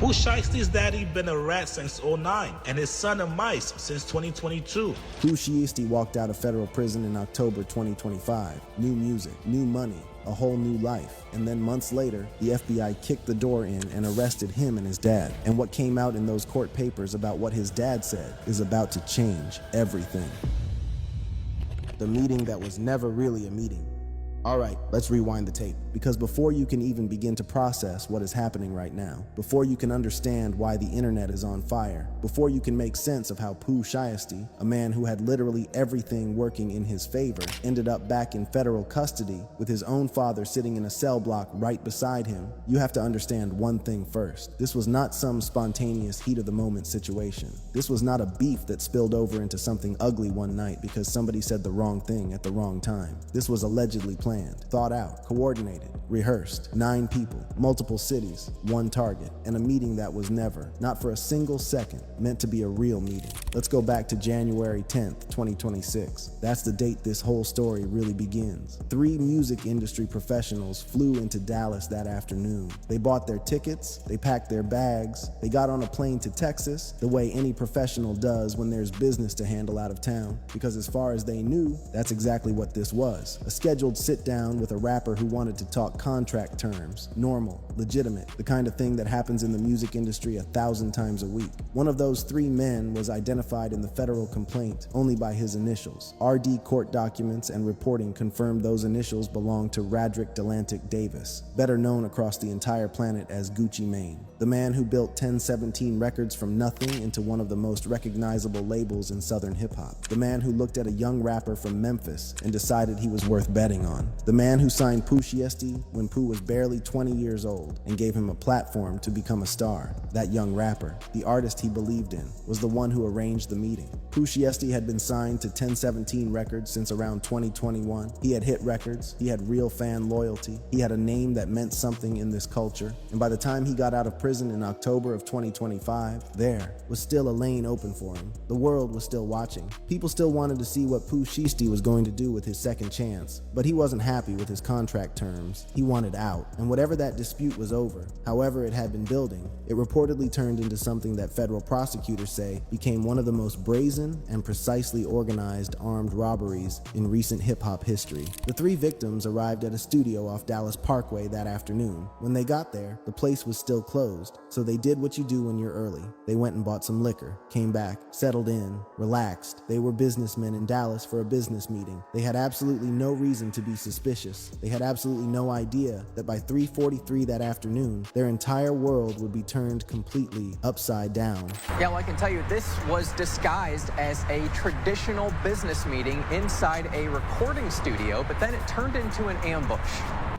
Pooh Shiesty's daddy been a rat since '09, and his son a mice since 2022. Pooh Shiesty walked out of federal prison in October 2025. New music, new money, a whole new life. And then months later, the FBI kicked the door in and arrested him and his dad. And what came out in those court papers about what his dad said is about to change everything. The meeting that was never really a meeting. All right, let's rewind the tape, because before you can even begin to process what is happening right now, before you can understand why the internet is on fire, before you can make sense of how Pooh Shiesty, a man who had literally everything working in his favor, ended up back in federal custody with his own father sitting in a cell block right beside him, you have to understand one thing first. This was not some spontaneous heat-of-the-moment situation. This was not a beef that spilled over into something ugly one night because somebody said the wrong thing at the wrong time. This was allegedly planned, thought out, coordinated, rehearsed. 9 people, multiple cities, one target, and a meeting that was never, not for a single second, meant to be a real meeting. Let's go back to January 10th, 2026. That's the date this whole story really begins. 3 music industry professionals flew into Dallas that afternoon. They bought their tickets, they packed their bags, they got on a plane to Texas, the way any professional does when there's business to handle out of town, because as far as they knew, that's exactly what this was. A scheduled sit-down with a rapper who wanted to talk contract terms, normal, legitimate, the kind of thing that happens in the music industry 1,000 times a week. One of those 3 men was identified in the federal complaint only by his initials. RD court documents and reporting confirmed those initials belonged to Radrick Delantic Davis, better known across the entire planet as Gucci Mane, the man who built 1017 Records from nothing into one of the most recognizable labels in Southern hip-hop, the man who looked at a young rapper from Memphis and decided he was worth betting on, the man who signed Pooh Shiesty when Pooh was barely 20 years old and gave him a platform to become a star. That young rapper, the artist he believed in, was the one who arranged the meeting. Pooh Shiesty had been signed to 1017 Records since around 2021. He had hit records, he had real fan loyalty, he had a name that meant something in this culture, and by the time he got out of prison in October of 2025, there was still a lane open for him. The world was still watching. People still wanted to see what Pooh Shiesty was going to do with his second chance, but he wasn't happy with his contract terms. He wanted out, and whatever that dispute was over, however it had been building, it reportedly turned into something that federal prosecutors say became one of the most brazen and precisely organized armed robberies in recent hip-hop history. The 3 victims arrived at a studio off Dallas Parkway that afternoon. When they got there, the place was still closed, so they did what you do when you're early. They went and bought some liquor, came back, settled in, relaxed. They were businessmen in Dallas for a business meeting. They had absolutely no reason to be suspicious. They had absolutely no idea that by 3:43 that afternoon, their entire world would be turned completely upside down. Yeah, well, I can tell you this was disguised as a traditional business meeting inside a recording studio, but then it turned into an ambush.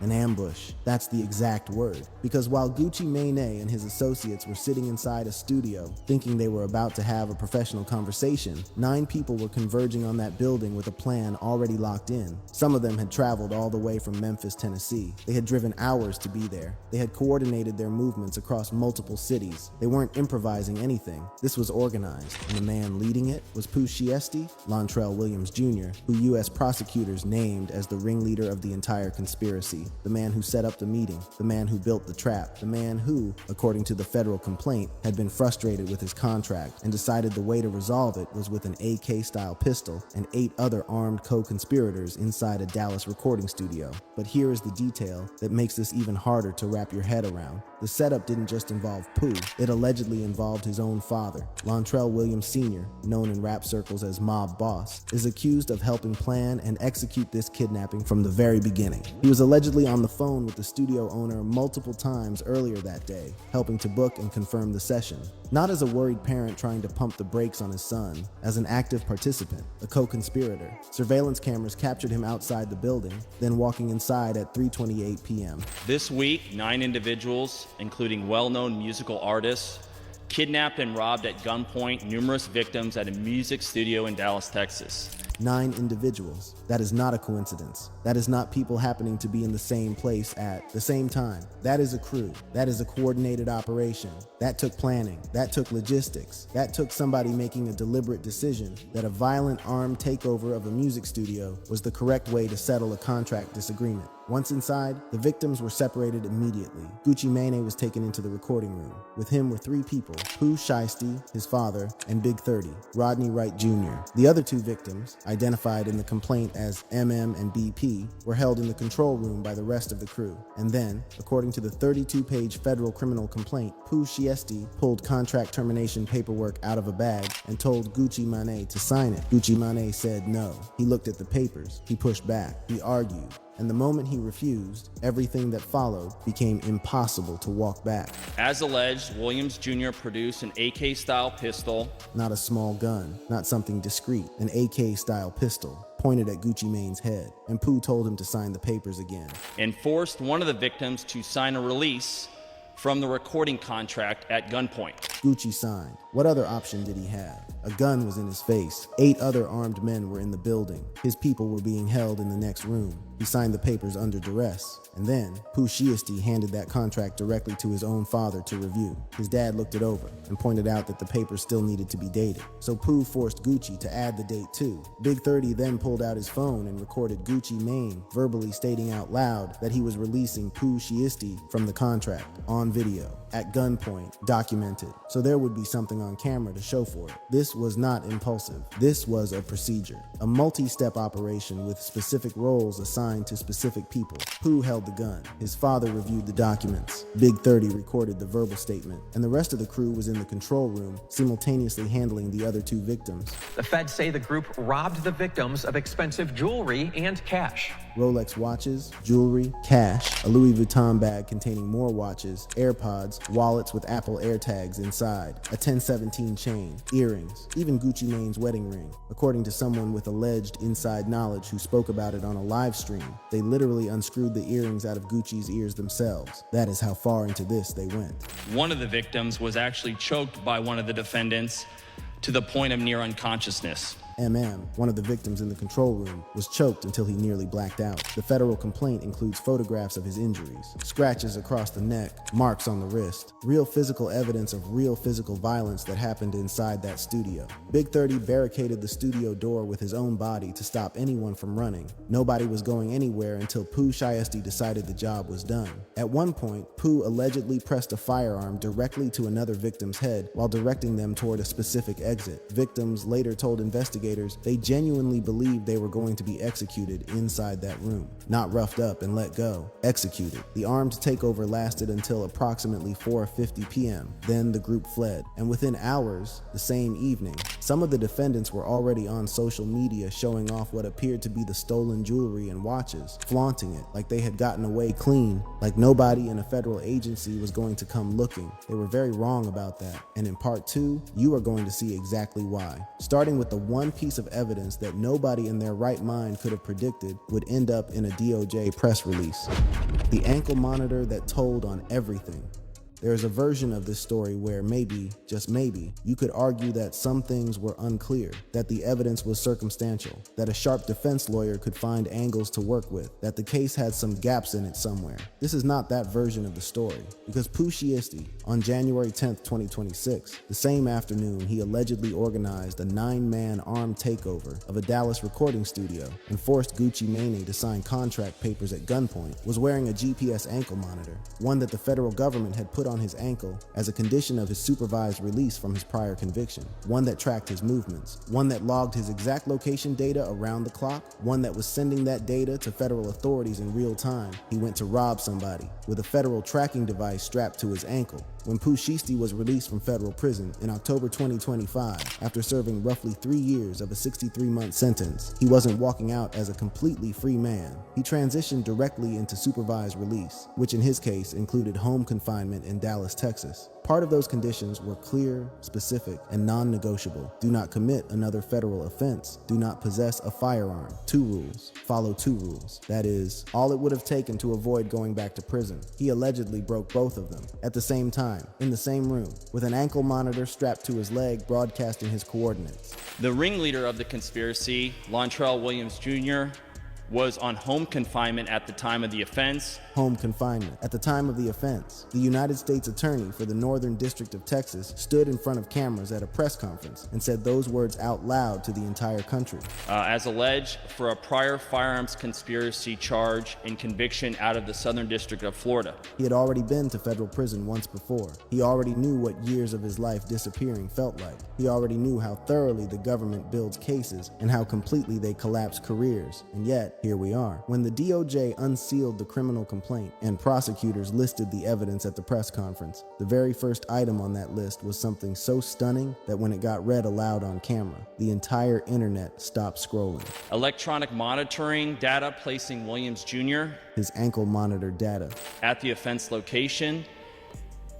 An ambush. That's the exact word. Because while Gucci Mane and his associates were sitting inside a studio, thinking they were about to have a professional conversation, 9 people were converging on that building with a plan already locked in. Some of them had traveled all the way from Memphis, Tennessee. They had driven hours to be there. They had coordinated their movements across multiple cities. They weren't improvising anything. This was organized, and the man leading it was Pooh Shiesty, Lontrell Williams Jr., who U.S. prosecutors named as the ringleader of the entire conspiracy, the man who set up the meeting, the man who built the trap, the man who, according to the federal complaint, had been frustrated with his contract and decided the way to resolve it was with an AK-style pistol and 8 other armed co-conspirators inside a Dallas recording studio. But here is the detail that makes this even harder to wrap your head around. The setup didn't just involve Pooh, it allegedly involved his own father. Lontrell Williams Sr., known in rap circles as Mob Boss, is accused of helping plan and execute this kidnapping from the very beginning. He was allegedly on the phone with the studio owner multiple times earlier that day, helping to book and confirm the session. Not as a worried parent trying to pump the brakes on his son, as an active participant, a co-conspirator. Surveillance cameras captured him outside the building, then walking inside at 3:28 p.m. This week, 9 individuals, including well-known musical artists, kidnapped and robbed at gunpoint numerous victims at a music studio in Dallas, Texas. 9 individuals. That is not a coincidence. That is not people happening to be in the same place at the same time. That is a crew. That is a coordinated operation. That took planning. That took logistics. That took somebody making a deliberate decision that a violent armed takeover of a music studio was the correct way to settle a contract disagreement. Once inside, the victims were separated immediately. Gucci Mane was taken into the recording room. With him were 3 people, Pooh Shiesty, his father, and Big 30, Rodney Wright Jr. The other 2 victims, identified in the complaint as MM and BP, were held in the control room by the rest of the crew. And then, according to the 32-page federal criminal complaint, Pooh Shiesty pulled contract termination paperwork out of a bag and told Gucci Mane to sign it. Gucci Mane said no. He looked at the papers. He pushed back. He argued. And the moment he refused, everything that followed became impossible to walk back. As alleged, Williams Jr. produced an AK-style pistol. Not a small gun, not something discreet, an AK-style pistol pointed at Gucci Mane's head, and Pooh told him to sign the papers again. And forced one of the victims to sign a release from the recording contract at gunpoint. Gucci signed. What other option did he have? A gun was in his face. 8 other armed men were in the building. His people were being held in the next room. He signed the papers under duress. And then, Pooh Shiesty handed that contract directly to his own father to review. His dad looked it over and pointed out that the papers still needed to be dated. So Pooh forced Gucci to add the date too. Big 30 then pulled out his phone and recorded Gucci Mane verbally stating out loud that he was releasing Pooh Shiesty from the contract on video, at gunpoint, documented. So there would be something on camera to show for it. This was not impulsive. This was a procedure, a multi-step operation with specific roles assigned to specific people. Pooh held the gun. His father reviewed the documents. Big 30 recorded the verbal statement, and the rest of the crew was in the control room, simultaneously handling the other 2 victims. The feds say the group robbed the victims of expensive jewelry and cash. Rolex watches, jewelry, cash, a Louis Vuitton bag containing more watches, AirPods, wallets with Apple AirTags inside, a 1017 chain, earrings, even Gucci Mane's wedding ring. According to someone with alleged inside knowledge who spoke about it on a live stream, they literally unscrewed the earrings out of Gucci's ears themselves. That is how far into this they went. One of the victims was actually choked by one of the defendants to the point of near unconsciousness. One of the victims in the control room, was choked until he nearly blacked out. The federal complaint includes photographs of his injuries, scratches across the neck, marks on the wrist, real physical evidence of real physical violence that happened inside that studio. Big 30 barricaded the studio door with his own body to stop anyone from running. Nobody was going anywhere until Pooh Shiesty decided the job was done. At one point, Pooh allegedly pressed a firearm directly to another victim's head while directing them toward a specific exit. Victims later told investigators they genuinely believed they were going to be executed inside that room. Not roughed up and let go, executed. The armed takeover lasted until approximately 4:50 p.m. Then the group fled, and within hours, the same evening, some of the defendants were already on social media showing off what appeared to be the stolen jewelry and watches, flaunting it like they had gotten away clean, like nobody in a federal agency was going to come looking. They were very wrong about that, and in part 2, you are going to see exactly why. Starting with the one piece of evidence that nobody in their right mind could have predicted would end up in a DOJ press release. The ankle monitor that told on everything. There is a version of this story where maybe, just maybe, you could argue that some things were unclear, that the evidence was circumstantial, that a sharp defense lawyer could find angles to work with, that the case had some gaps in it somewhere. This is not that version of the story, because Pooh Shiesty, on January 10th, 2026, the same afternoon he allegedly organized a 9-man armed takeover of a Dallas recording studio and forced Gucci Mane to sign contract papers at gunpoint, was wearing a GPS ankle monitor, one that the federal government had put on his ankle as a condition of his supervised release from his prior conviction, one that tracked his movements, one that logged his exact location data around the clock, one that was sending that data to federal authorities in real time. He went to rob somebody with a federal tracking device strapped to his ankle. When Pooh Shiesty was released from federal prison in October 2025, after serving roughly 3 years of a 63-month sentence, he wasn't walking out as a completely free man. He transitioned directly into supervised release, which in his case included home confinement in Dallas, Texas. Part of those conditions were clear, specific, and non-negotiable. Do not commit another federal offense. Do not possess a firearm. 2 rules. Follow 2 rules. That is, all it would have taken to avoid going back to prison. He allegedly broke both of them. At the same time, in the same room, with an ankle monitor strapped to his leg broadcasting his coordinates. The ringleader of the conspiracy, Lontrell Williams Jr., was on home confinement at the time of the offense. Home confinement. At the time of the offense, the United States Attorney for the Northern District of Texas stood in front of cameras at a press conference and said those words out loud to the entire country. As alleged for a prior firearms conspiracy charge and conviction out of the Southern District of Florida. He had already been to federal prison once before. He already knew what years of his life disappearing felt like. He already knew how thoroughly the government builds cases and how completely they collapse careers. And yet, here we are. When the DOJ unsealed the criminal complaint and prosecutors listed the evidence at the press conference, the very first item on that list was something so stunning that when it got read aloud on camera, the entire internet stopped scrolling. Electronic monitoring data placing Williams Jr. His ankle monitor data at the offense location,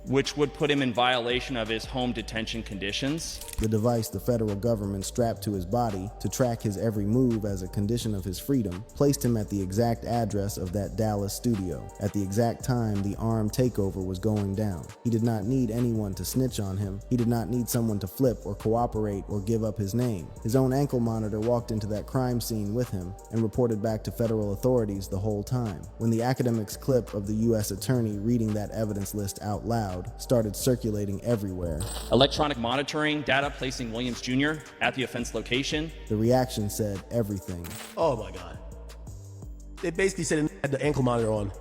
which would put him in violation of his home detention conditions. The device the federal government strapped to his body to track his every move as a condition of his freedom placed him at the exact address of that Dallas studio at the exact time the armed takeover was going down. He did not need anyone to snitch on him. He did not need someone to flip or cooperate or give up his name. His own ankle monitor walked into that crime scene with him and reported back to federal authorities the whole time. When the academic's clip of the U.S. attorney reading that evidence list out loud started circulating everywhere, Electronic monitoring data placing Williams Jr. at the offense location, the reaction said everything. Oh my God. They basically said he had the ankle monitor on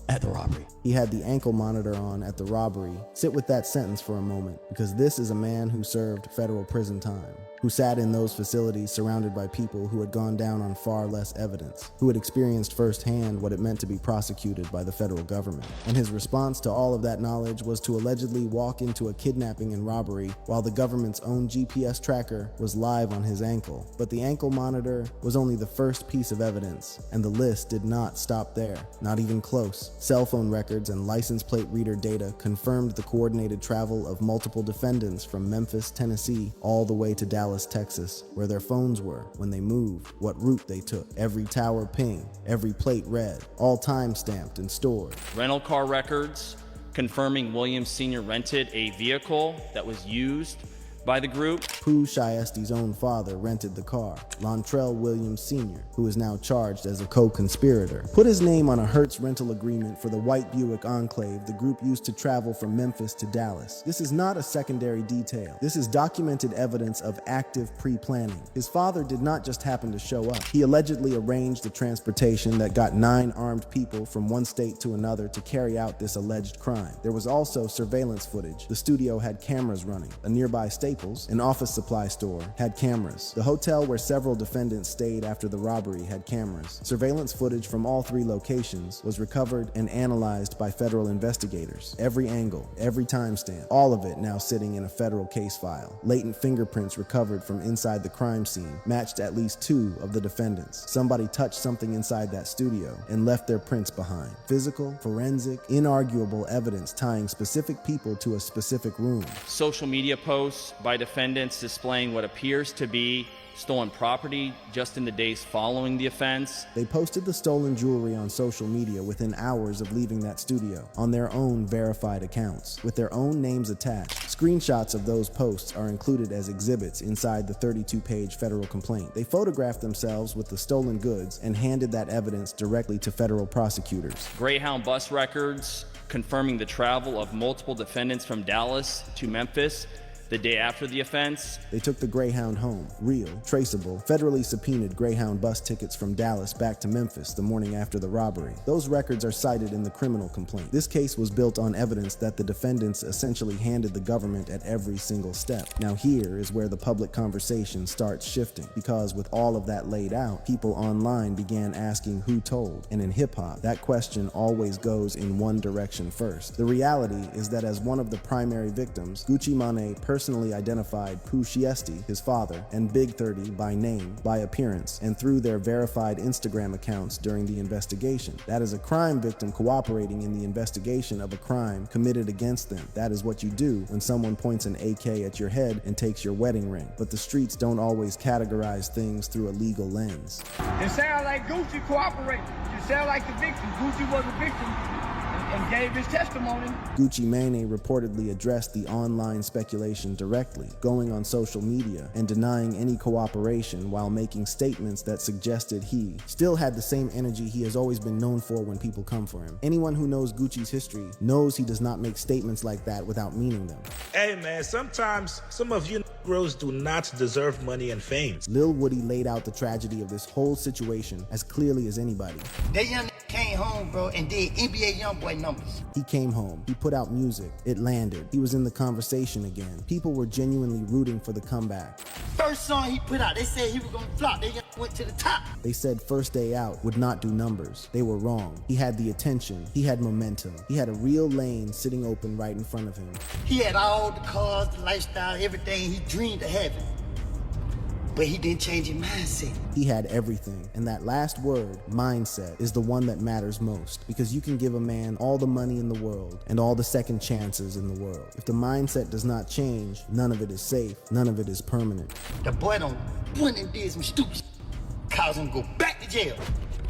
at the robbery. He had the ankle monitor on at the robbery. Sit with that sentence for a moment, because this is a man who served federal prison time, who sat in those facilities surrounded by people who had gone down on far less evidence, who had experienced firsthand what it meant to be prosecuted by the federal government. And his response to all of that knowledge was to allegedly walk into a kidnapping and robbery while the government's own GPS tracker was live on his ankle. But the ankle monitor was only the first piece of evidence, and the list did not stop there, not even close. Cell phone records and license plate reader data confirmed the coordinated travel of multiple defendants from Memphis, Tennessee, all the way to Dallas, Texas, where their phones were when they moved, what route they took, every tower ping, every plate read, all time-stamped and stored. Rental car records confirming Williams Sr. rented a vehicle that was used by the group. Pooh Shiesty's own father rented the car, Lontrell Williams Sr., who is now charged as a co-conspirator. Put his name on a Hertz rental agreement for the white Buick Enclave the group used to travel from Memphis to Dallas. This is not a secondary detail. This is documented evidence of active pre-planning. His father did not just happen to show up. He allegedly arranged the transportation that got 9 armed people from one state to another to carry out this alleged crime. There was also surveillance footage. The studio had cameras running. A nearby Staples, an office supply store, had cameras. The hotel where several defendants stayed after the robbery had cameras. Surveillance footage from all 3 locations was recovered and analyzed by federal investigators. Every angle, every timestamp, all of it now sitting in a federal case file. Latent fingerprints recovered from inside the crime scene matched at least 2 of the defendants. Somebody touched something inside that studio and left their prints behind. Physical, forensic, inarguable evidence tying specific people to a specific room. Social media posts by defendants displaying what appears to be stolen property just in the days following the offense. They posted the stolen jewelry on social media within hours of leaving that studio on their own verified accounts, with their own names attached. Screenshots of those posts are included as exhibits inside the 32-page federal complaint. They photographed themselves with the stolen goods and handed that evidence directly to federal prosecutors. Greyhound bus records confirming the travel of multiple defendants from Dallas to Memphis the day after the offense. They took the Greyhound home, real, traceable, federally subpoenaed Greyhound bus tickets from Dallas back to Memphis the morning after the robbery. Those records are cited in the criminal complaint. This case was built on evidence that the defendants essentially handed the government at every single step. Now here is where the public conversation starts shifting, because with all of that laid out, people online began asking who told. And in hip-hop, that question always goes in one direction first. The reality is that as one of the primary victims, Gucci Mane personally identified Pooh Shiesty, his father, and Big 30 by name, by appearance, and through their verified Instagram accounts during the investigation. That is a crime victim cooperating in the investigation of a crime committed against them. That is what you do when someone points an AK at your head and takes your wedding ring. But the streets don't always categorize things through a legal lens. It sounds like Gucci cooperated. It sounds like the victim. Gucci was a victim and gave his testimony. Gucci Mane reportedly addressed the online speculation directly, going on social media and denying any cooperation while making statements that suggested he still had the same energy he has always been known for when people come for him. Anyone who knows Gucci's history knows he does not make statements like that without meaning them. Hey man, sometimes some of you Negroes do not deserve money and fame. Lil Woody laid out the tragedy of this whole situation as clearly as anybody. That young came home, bro, and did NBA YoungBoy numbers. He came home, he put out music, it landed, he was in the conversation again. People were genuinely rooting for the comeback. First song he put out, they said he was gonna flop. They went to the top. They said First Day Out would not do numbers. They were wrong. He had the attention, he had momentum, he had a real lane sitting open right in front of him. He had all the cars, the lifestyle, everything he dreamed of having. But he didn't change his mindset. He had everything, and that last word, mindset, is the one that matters most, because you can give a man all the money in the world and all the second chances in the world. If the mindset does not change, none of it is safe, none of it is permanent. The boy done went and did some stupid cause him to go back to jail.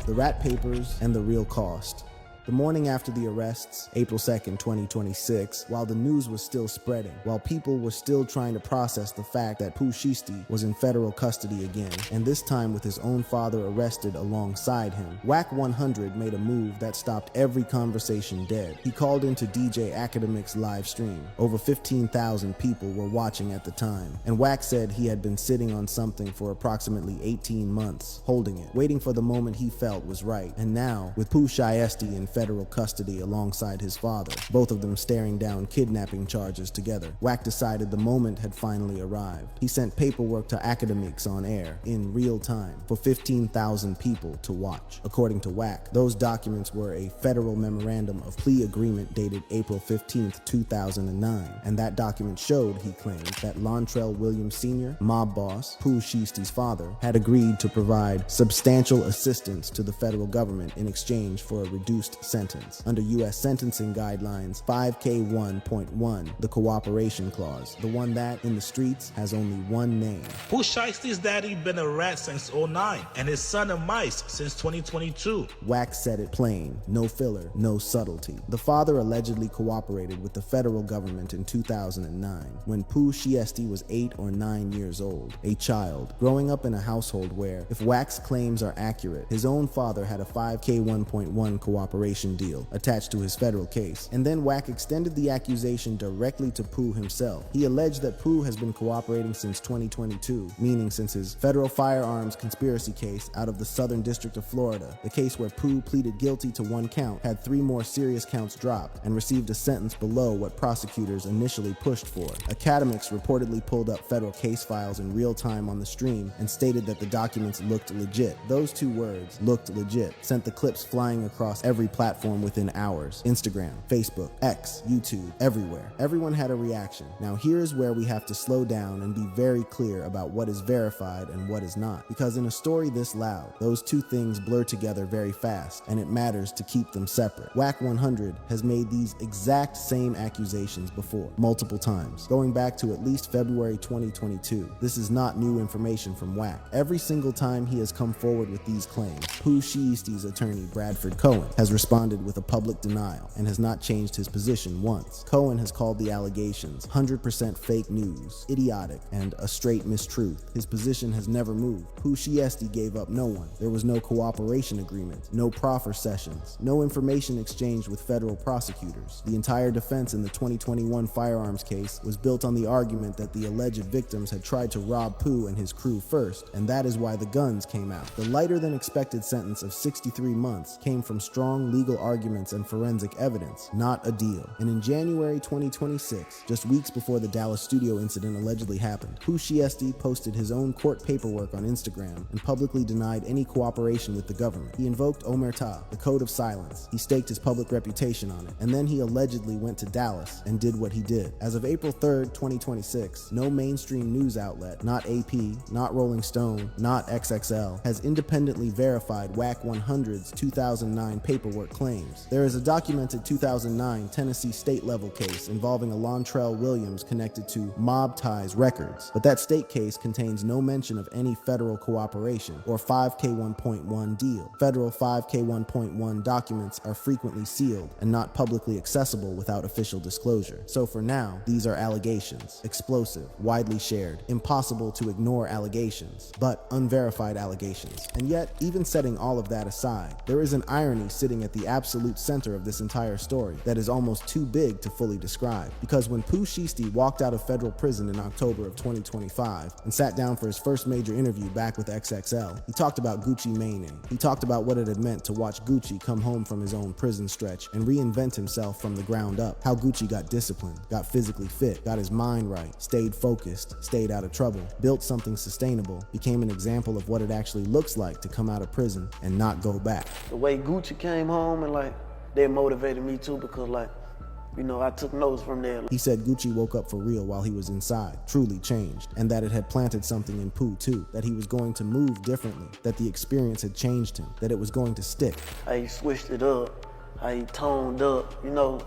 The Rat Papers and the Real Cost. The morning after the arrests, April 2nd, 2026, while the news was still spreading, while people were still trying to process the fact that Pooh Shiesty was in federal custody again, and this time with his own father arrested alongside him, Wack 100 made a move that stopped every conversation dead. He called into DJ Academic's live stream. Over 15,000 people were watching at the time, and Wack said he had been sitting on something for approximately 18 months, holding it, waiting for the moment he felt was right, and now, with Pooh Shiesty in federal custody alongside his father, both of them staring down kidnapping charges together, Wack decided the moment had finally arrived. He sent paperwork to Academics on air in real time for 15,000 people to watch. According to Wack, those documents were a federal memorandum of plea agreement dated April 15th, 2009, and that document showed, he claimed, that Lontrell Williams Sr., mob boss, Pooh Shiesty's father, had agreed to provide substantial assistance to the federal government in exchange for a reduced sentence. Under U.S. sentencing guidelines 5K1.1, the cooperation clause, the one that, in the streets, has only one name. Pooh Shiesty's daddy been a rat since 2009, and his son a mice since 2022. Wack said it plain, no filler, no subtlety. The father allegedly cooperated with the federal government in 2009, when Pooh Shiesty was 8 or 9 years old, a child, growing up in a household where, if Wack's claims are accurate, his own father had a 5K1.1 cooperation deal attached to his federal case, and then Wack extended the accusation directly to Pooh himself. He alleged that Pooh has been cooperating since 2022, meaning since his federal firearms conspiracy case out of the Southern District of Florida, the case where Pooh pleaded guilty to 1 count, had 3 more serious counts dropped, and received a sentence below what prosecutors initially pushed for. Academics reportedly pulled up federal case files in real time on the stream and stated that the documents looked legit. Those 2 words, looked legit, sent the clips flying across every platform within hours. Instagram, Facebook, X, YouTube, everywhere. Everyone had a reaction. Now here is where we have to slow down and be very clear about what is verified and what is not. Because in a story this loud, those 2 things blur together very fast, and it matters to keep them separate. Wack 100 has made these exact same accusations before, multiple times, going back to at least February 2022. This is not new information from Wack. Every single time he has come forward with these claims, Pooh Shiesty's attorney, Bradford Cohen, has responded with a public denial and has not changed his position once. Cohen has called the allegations 100% fake news, idiotic, and a straight mistruth. His position has never moved. Pooh Shiesty gave up no one. There was no cooperation agreement, no proffer sessions, no information exchanged with federal prosecutors. The entire defense in the 2021 firearms case was built on the argument that the alleged victims had tried to rob Pooh and his crew first, and that is why the guns came out. The lighter than expected sentence of 63 months came from strong legal arguments and forensic evidence, not a deal. And in January 2026, just weeks before the Dallas studio incident allegedly happened, Pooh Shiesty posted his own court paperwork on Instagram and publicly denied any cooperation with the government. He invoked Omerta, the code of silence. He staked his public reputation on it, and then he allegedly went to Dallas and did what he did. As of April 3rd, 2026, no mainstream news outlet, not AP, not Rolling Stone, not XXL, has independently verified Wack 100's 2009 paperwork Court claims. There is a documented 2009 Tennessee state-level case involving a Lontrell Williams connected to Mob Ties Records, but that state case contains no mention of any federal cooperation or 5K1.1 deal. Federal 5K1.1 documents are frequently sealed and not publicly accessible without official disclosure. So for now, these are allegations, explosive, widely shared, impossible to ignore allegations, but unverified allegations. And yet, even setting all of that aside, there is an irony sitting at the absolute center of this entire story that is almost too big to fully describe. Because when Pooh Shiesty walked out of federal prison in October of 2025 and sat down for his first major interview back with XXL, he talked about Gucci Maning. He talked about what it had meant to watch Gucci come home from his own prison stretch and reinvent himself from the ground up. How Gucci got disciplined, got physically fit, got his mind right, stayed focused, stayed out of trouble, built something sustainable, became an example of what it actually looks like to come out of prison and not go back. The way Gucci came home and they motivated me too, because I took notes from there. He said Gucci woke up for real while he was inside, truly changed, and that it had planted something in Pooh too, that he was going to move differently, that the experience had changed him, that it was going to stick. How he switched it up, how he toned up,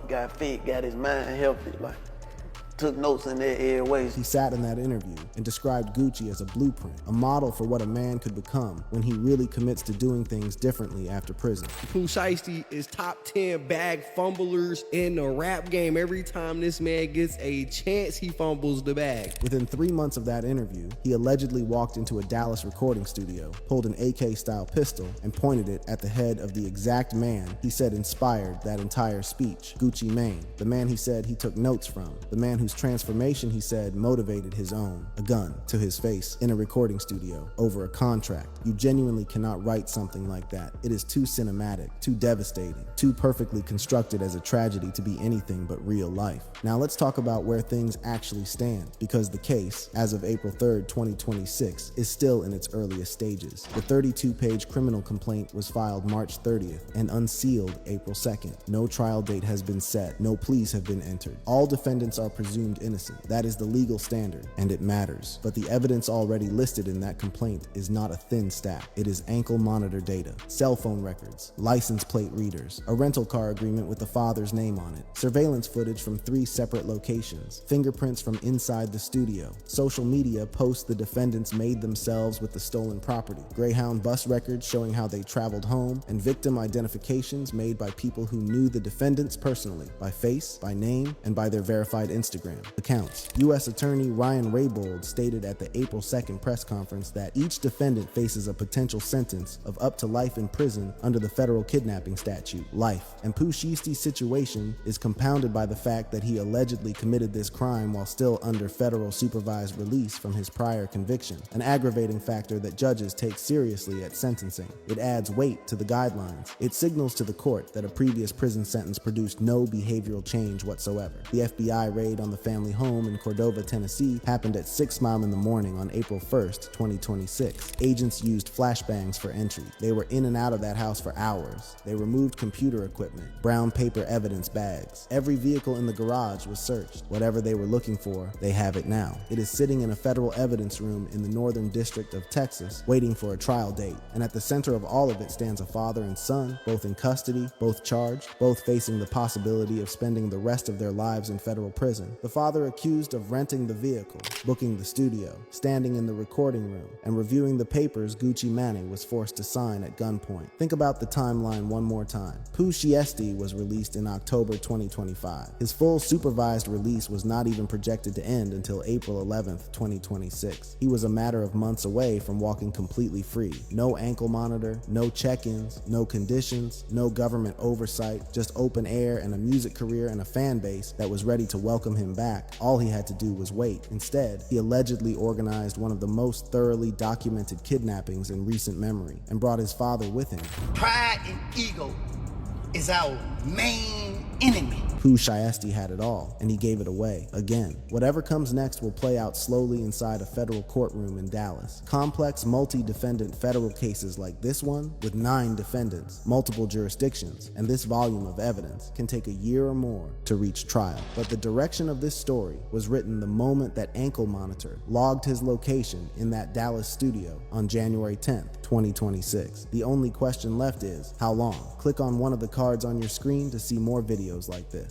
got fit, got his mind healthy, took notes in their airways. He sat in that interview and described Gucci as a blueprint, a model for what a man could become when he really commits to doing things differently after prison. Pooh Shiesty is top 10 bag fumblers in the rap game. Every time this man gets a chance, he fumbles the bag. Within 3 months of that interview, he allegedly walked into a Dallas recording studio, pulled an AK-style pistol, and pointed it at the head of the exact man he said inspired that entire speech, Gucci Mane, the man he said he took notes from, the man whose transformation, he said, motivated his own. A gun to his face in a recording studio over a contract. You genuinely cannot write something like that. It is too cinematic, too devastating, too perfectly constructed as a tragedy to be anything but real life. Now let's talk about where things actually stand, because the case, as of April 3rd, 2026, is still in its earliest stages. The 32-page criminal complaint was filed March 30th and unsealed April 2nd. No trial date has been set. No pleas have been entered. All defendants are presumed innocent. That is the legal standard, and it matters. But the evidence already listed in that complaint is not a thin stack. It is ankle monitor data, cell phone records, license plate readers, a rental car agreement with the father's name on it, surveillance footage from 3 separate locations, fingerprints from inside the studio, social media posts the defendants made themselves with the stolen property, Greyhound bus records showing how they traveled home, and victim identifications made by people who knew the defendants personally, by face, by name, and by their verified Instagram accounts. U.S. Attorney Ryan Raybould stated at the April 2nd press conference that each defendant faces a potential sentence of up to life in prison under the federal kidnapping statute, life. And Pooh Shiesty's situation is compounded by the fact that he allegedly committed this crime while still under federal supervised release from his prior conviction, an aggravating factor that judges take seriously at sentencing. It adds weight to the guidelines. It signals to the court that a previous prison sentence produced no behavioral change whatsoever. The FBI raid on the family home in Cordova, Tennessee happened at 6 mile in the morning on April 1st, 2026. Agents used flashbangs for entry. They were in and out of that house for hours. They removed computer equipment, brown paper evidence bags. Every vehicle in the garage was searched. Whatever they were looking for, they have it now. It is sitting in a federal evidence room in the Northern District of Texas, waiting for a trial date. And at the center of all of it stands a father and son, both in custody, both charged, both facing the possibility of spending the rest of their lives in federal prison. The father accused of renting the vehicle, booking the studio, standing in the recording room, and reviewing the papers Gucci Mane was forced to sign at gunpoint. Think about the timeline one more time. Pooh Shiesty was released in October 2025. His full supervised release was not even projected to end until April 11th, 2026. He was a matter of months away from walking completely free. No ankle monitor, no check-ins, no conditions, no government oversight, just open air and a music career and a fan base that was ready to welcome him back. All he had to do was wait. Instead, he allegedly organized one of the most thoroughly documented kidnappings in recent memory and brought his father with him. Pride and ego is our main enemy. Pooh Shiesty had it all, and he gave it away again. Whatever comes next will play out slowly inside a federal courtroom in Dallas. Complex multi-defendant federal cases like this one, with 9 defendants, multiple jurisdictions, and this volume of evidence can take a year or more to reach trial. But the direction of this story was written the moment that Ankle Monitor logged his location in that Dallas studio on January 10th, 2026. The only question left is, how long? Click on one of the cards on your screen to see more videos like this.